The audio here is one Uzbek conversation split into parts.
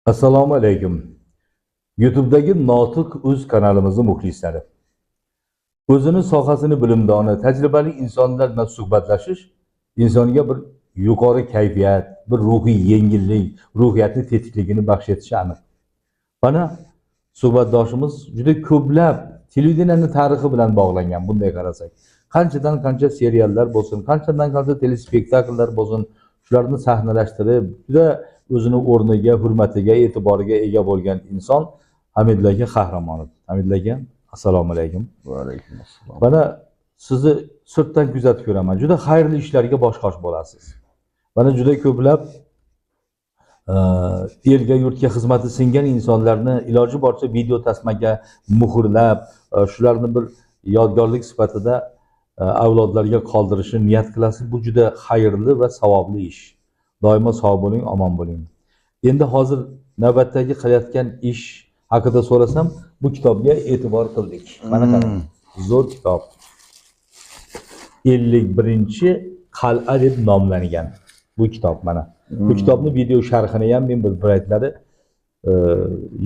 Assalomu alaykum. YouTube'dagi Notiq Uz kanalimizning muxlislari. O'zini sohasini bilimdoni, tajribali insonlar bilan suhbatlashish insonga bir yuqori kayfiyat, bir ruhiy yengillik, ruhiyatni tetikligini baxsh etishi aniq. Mana suhbatdoshimiz juda ko'plab televideniyaning tarixi bilan bog'langan bunday qarasak. Qanchadan qancha seriallar bo'lsin, qanchadan qancha telespektakllar bo'lsin, shularni sahnalashtirib, juda o'zini o'rniga, hurmatiga, e'tiboriga ega bo'lgan inson Hamidullo aka qahramoni. Hamidullo aka, assalomu alaykum. Va alaykum assalom. Mana sizni sirtdan kuzatib ko'raman. Juda xayrli ishlarga bosh-qosh bo'lasiz. Mana juda ko'plab elga yurtga xizmati singan insonlarni iloji boricha video tasmaga muhrlab, shularni bir yodgorlik sifatida avlodlarga qoldirishni niyat qilasiz. Bu juda xayrli va savobli ish. Doimo sog' bo'ling, omon bo'ling. Endi hozir navbatdagi qilayotgan ish haqida so'rasam, bu kitobga e'tibor qildik. Mana qarang, zo'r kitob. 51-qal'a deb nomlangan bu kitob mana. Bu kitobning video sharhini ham men bir paytlari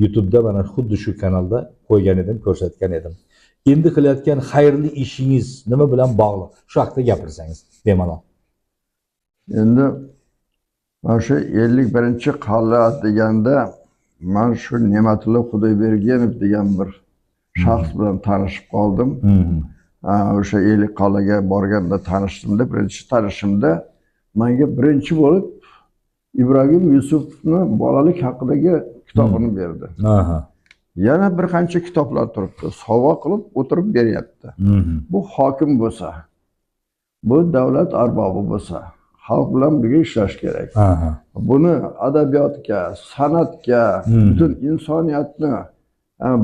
YouTube'da mana xuddi shu kanalda qo'ygan edim, ko'rsatgan edim. Endi qilayotgan xayrli ishingiz nima bilan bog'liq? Shu haqida gapirsangiz bemalol. Endi mana shu 51-qal'a deganda men shu Ne'matullo Xudoybergenov degan bir shaxs bilan tanishib qoldim. O'sha 50-qal'aga borganda tanishdim-da, birinchi tanishimda menga birinchi bo'lib Ibrohim Yusufni bolalik haqidagi kitobini berdi. Yana bir qancha kitoblar turibdi, sovg'a qilib o'tirib beryapti. Bu hokim bo'lsa, bu davlat arbobi bo'lsa, xalq bilan birga ishlash kerak. Buni adabiyotga, san'atga, butun insoniyatni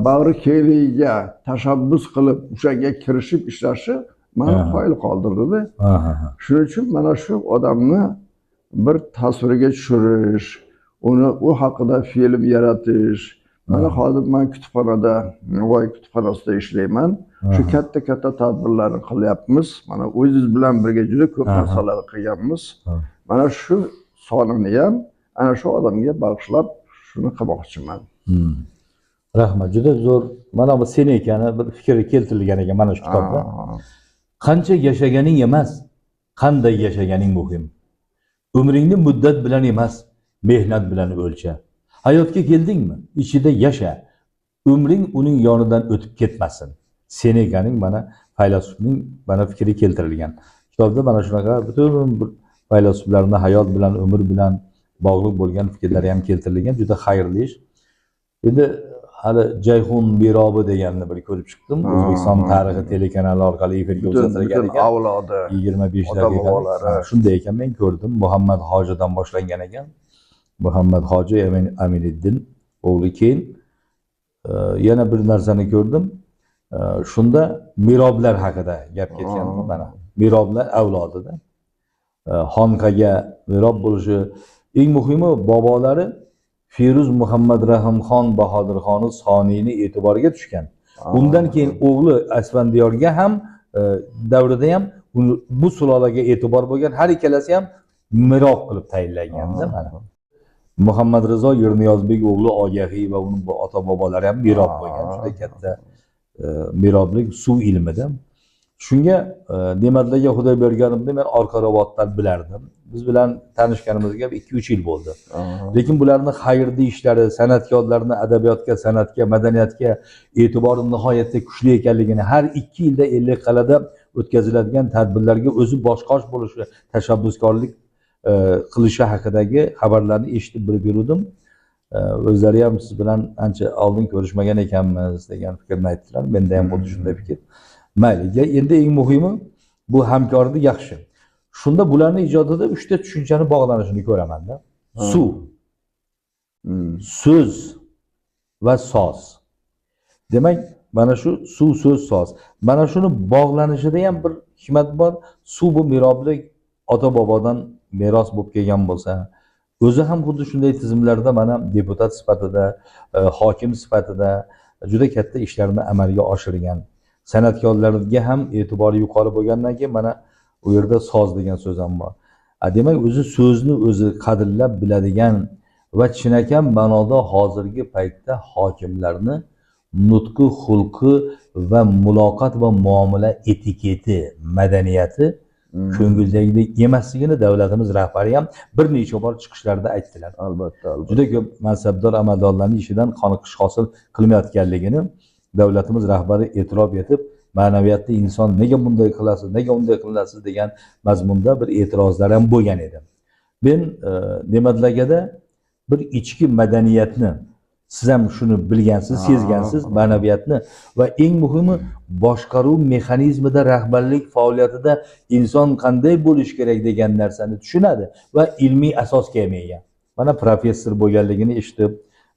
bag'ri kengligiga tashabbus qilib, o'shaga kirishib ishlashi meni qoyil qoldirdi. Shuning uchun mana shu odamni bir tasvirga tushirish, uni u haqida film yaratish. Mana hozir men kutubxonada, Navoiy kutubxonasida ishlayman. Shu katta tadbirlarni qilyapmiz. Mana o'zingiz bilan birga juda ko'p narsalar qilganmiz. Mana shu sonini ham ana shu odamga bag'ishlab shuni qilmoqchiman. Rahmat, juda zo'r. Mana bu sen ekani bir fikri keltirilgan ekan mana shu kitobda. Qancha yashaganing emas, qanday yashaganing muhim. Umringni muddat bilan emas, mehnat bilan o'lcha. Hayotga keldingmi? Ichida yasha. Umring uning yonidan o'tib ketmasin. Senekaning mana faylasufning mana fikri keltirilgan. Kitobda mana shunaqa butun bir faylasuflarning hayot bilan, umr bilan bog'liq bo'lgan fikrlari ham keltirilgan. Juda xayrli ish. Endi hali Jayhun Mirobi deganni bir ko'rib chiqdim. O'zbekiston tarixi telekanali orqali efirga uzatilgan ekan. Avlodi, 25 daqiqa. Shunday ekan, men ko'rdim. Muhammad Hojidan boshlangan ekan. Muhammad Hoji Aminiddin o'g'li keyin yana bir narsani ko'rdim. Shunda miroblar haqida gap ketgan mana. Miroblar avlodida xonqaga mirob bo'lishi, eng muhimi bobolari Feruz Muhammad Rahimxon Bahodirxon Soniyni e'tiboriga tushgan. Undan keyin o'g'li Asfandiyorga ham davrida ham bu sulolaga e'tibor bo'lgan, har ikkalasi ham mirob qilib tayinlanganda mana. Muhammad Rizo Yerniyozbek o'g'li Ogahiy va uning ota-bobolari ham mirob bo'lgan. Juda katta miroblik suv ilmida. Shunga Ne'matullo Xudoybergenovni men orqa-ravotdan bilardim. Biz bilan tanishganimizga 2-3 yil bo'ldi. Lekin bularning xayrli ishlari, san'atkorlarning adabiyotga, san'atga, madaniyatga e'tibori nihoyatda kuchli ekanligini, har 2 yilda 50-qal'ada o'tkaziladigan tadbirlarga o'zi bosh-qosh bo'lishi, tashabbuskorlik qilishi haqidagi xabarlarni eshitib bilib yurdim. O'zlari ham siz bilan ancha oldin ko'rishmagan ekanmiz degan fikrni aytdilar. Menda ham xuddi shunday fikr. Mayli, endi eng muhimi bu hamkorlik yaxshi. Shunda bularning ijodida 3 ta tushunchani bog'lanishini ko'raman-da. Suv, so'z va soz. Demak, mana shu suv, so'z, soz. Mana shuni bog'lanishida ham bir hikmat bor. Suv bu miroblik ota-bobodan meros bo'lib kelgan bo'lsa, o'zi ham xuddi shunday tizimlarda mana deputat sifatida, hokim sifatida juda katta ishlarni amalga oshirgan. San'atkorlarga ham e'tibori yuqori bo'lgandan keyin mana u yerda soz degan so'z ham bor. Demak, o'zi so'zni o'zi qadrlab biladigan va chinakam ma'noda hozirgi paytda hokimlarni nutqi, xulqi va muloqot va muomala etiketi, madaniyati ko'ngildagidek emasligini davlatimiz rahbari ham bir necha bor chiqishlarda aytdilar. Albatta. Juda ko'p mansabdor amaldorlarning ishidan qoniqish hosil qilmayotganligini davlatimiz rahbari e'tirof etib, ma'naviyatda inson nega bunday qilasiz, nega unday qilasiz degan mazmunda bir e'tirozlar ham bo'lgan edi. Men Ne'matlagada bir ichki madaniyatni, siz ham shuni bilgansiz, sezgansiz, ma'naviyatni va eng muhimi boshqaruv mexanizmida, rahbarlik faoliyatida inson qanday bo'lishi kerak degan narsani tushunadi va ilmiy asosga ega. Mana professor bo'lganligini eshitib,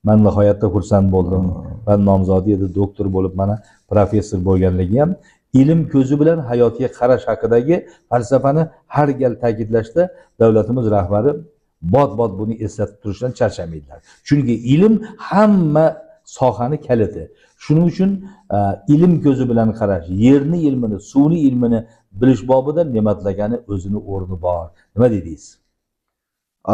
men nihoyatda xursand bo'ldim. Va nomzodi edi, doktor bo'lib mana professor bo'lganligi ham ilm ko'zi bilan hayotga qarash haqidagi falsafani har gal ta'kidlashda davlatimiz rahbari bot buni eslatib turishdan charchamaydilar. Chunki ilm hamma sohani kaliti. Shuning uchun ilm ko'zi bilan qarash, yerni ilmini, suvni ilmini bilish bobida Ne'matlagani o'zini o'rni bor. Nima dedingiz?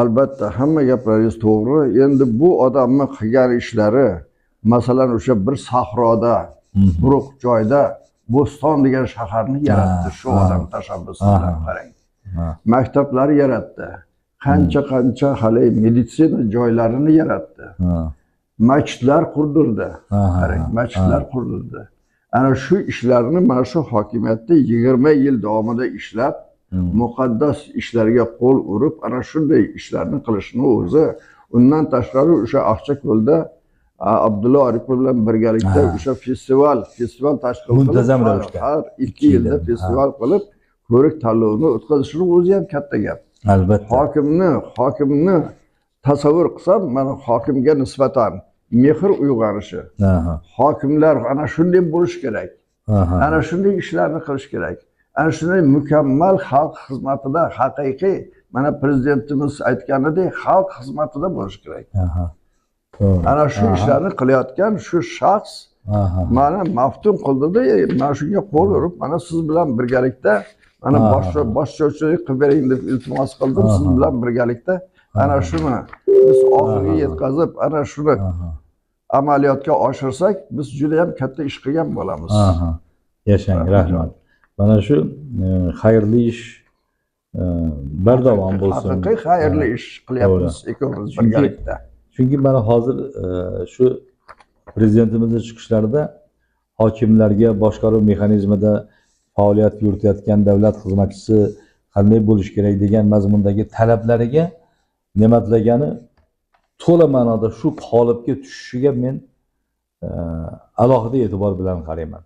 Albatta, hamma gaplaringiz to'g'ri. Endi bu odamni qilgan ishlari, masalan, o'sha bir sahroda, buruq joyda Bo'ston degan shaharni yaratdi shu odam tashabbusi bilan qarang. Maktablar yaratdi. Qancha hali meditsina joylarini yaratdi. Masjidlar qurdirdi. Qarang, masjidlar qurdirdi. Ana shu ishlarni mana shu hokimiyatda 20 yil davomida ishlab, muqaddas ishlarga qo'l urib, ana shunday ishlarni qilishni o'zi, undan tashqari o'sha Aqchako'lda Abdulla Aripov bilan birgalikda o'sha festival tashkil qilib, muntazam ravishda har 2 yilda festival qilib, ko'rik tanlovini o'tkazishni o'zi ham katta gap. Albatta. Hokimni tasavvur qilsam, mana hokimga nisbatan mehr uyg'onishi. Hokimlar ana shunday bo'lish kerak. Ana shunday ishlarni qilish kerak. Ana shunday mukammal xalq xizmatida, haqiqiy, mana prezidentimiz aytganidek, xalq xizmatida bo'lish kerak. Ana shu ishlarni qilayotgan shu shaxs mana maftun qildida, mana shunga qo'l urib, mana siz bilan birgalikda, mana boshlovchilik qilib bering deb iltimos qildim, siz bilan birgalikda ana shuni biz oxiriga yetkazib, ana shuni amaliyotga oshirsak, biz juda ham katta ish qilgan bo'lamiz. Yashang, rahmat. Mana shu xayrli ish bardavom bo'lsin. Haqiqiy xayrli ish qilyapmiz ikkovimiz birgalikda. Chunki mana hozir shu prezidentimizning chiqishlarida hokimlarga boshqaruv mexanizmida faoliyat yuritayotgan davlat xizmatchisi qanday bo'lishi kerak degan mazmundagi talablariga Ne'matlagani to'la ma'noda shu qolipga tushishiga men alohida e'tibor bilan qarayman.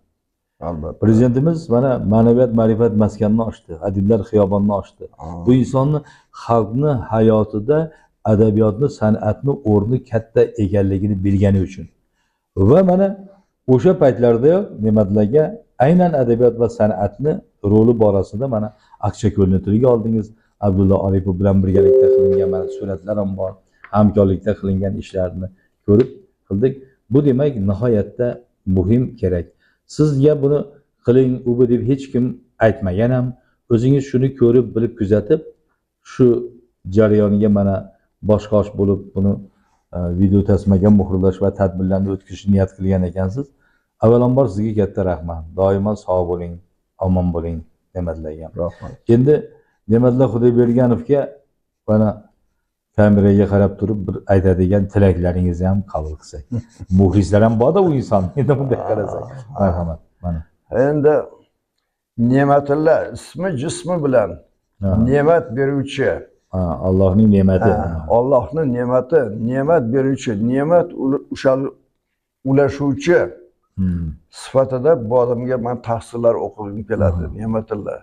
Albatta. Prezidentimiz mana ma'naviyat ma'rifat maskanini ochdi, adiblar xiyobonini ochdi. Bu insonni xalqni hayotida adabiyotni, san'atni o'rni katta ekanligini bilgani uchun. Va mana o'sha paytlarda Ne'matlaga aynan adabiyot va san'atni roli borasida mana Aqchako'lni tilga oldingiz. Abdulla Aripov bilan birgalikda qilingan mana suratlar ham bor. Hamkorlikda qilingan ishlarni ko'rib qildik. Bu demak nihoyatda muhim kerak. Sizga buni qiling, u bu deb hech kim aytmagan ham, o'zingiz shuni ko'rib, bilib, kuzatib, shu jarayoniga mana bosh-qosh bo'lib buni video tasmaga muhrlash va tadbirlarni o'tkazishni niyat qilgan ekansiz. Avvalambor sizga katta rahmat. Doimo sog' bo'ling, omon bo'ling, Ne'matlagan. Rahmat. Endi Ne'matlar Xudoyberganovga mana kameraga qarab turib bir aytadigan tilaklaringizni ham qabul qilsak. Muxlislar ham bor-da u inson. Endi bunday qarasak. Marhamat. Mana. Endi Ne'matullo ismi jismi bilan ne'mat beruvchi. Allohning ne'mati. Allohning ne'mati, ne'mat beruvchi, ne'mat ulashuvchi sifatida bu odamga men tahsillar o'qigim keladi. Ne'matullo.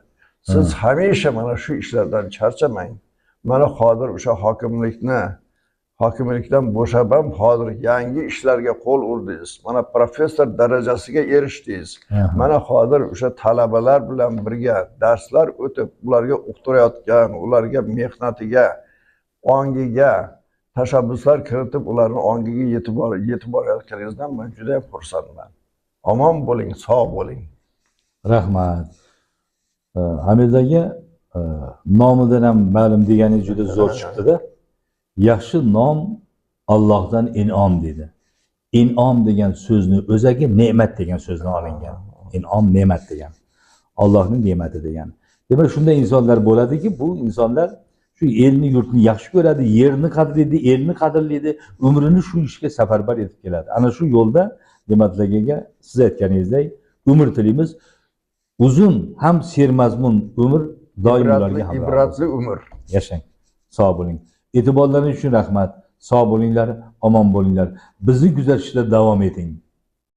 Siz hamisha mana shu ishlardan charchamang. Mana hozir o'sha hokimlikdan bo'shab ham hozir yangi ishlarga qo'l urdingiz. Mana professor darajasiga erishdingiz. Mana hozir o'sha talabalar bilan birga darslar o'tib, ularga uqtirayotgan, ularga mehnatiga, ongiga tashabbuslar kiritib, ularni ongiga yetib borayotganingizdan men juda ham xursandman. Omon bo'ling, sog' bo'ling. Rahmat. Hamidaga nomidan ham ma'lum degani juda zo'r chiqdi-da. Yaxshi nom Allohdan in'om dedi. İn'om degan so'zni o'zagi ne'mat degan so'zdan olingan. İn'om ne'mat degan. Allohning ne'mati degan. Demak, shunday insonlar bo'ladiki, bu insonlar shu elni yurtni yaxshi ko'radi, yerni qadrlaydi, elni qadrlaydi, umrini shu ishga safarbar etib keladi. Ana shu yo'lda Ne'matlar aka siz aytganingizdek umr tilaymiz. Uzun ham sermazmun umr doim ularga hamroh ibratli umr. yashang. Sog' bo'ling. E'tiborlaringiz uchun rahmat. Sog' bo'linglar, omon bo'linglar. Bizni kuzatishda davom eting.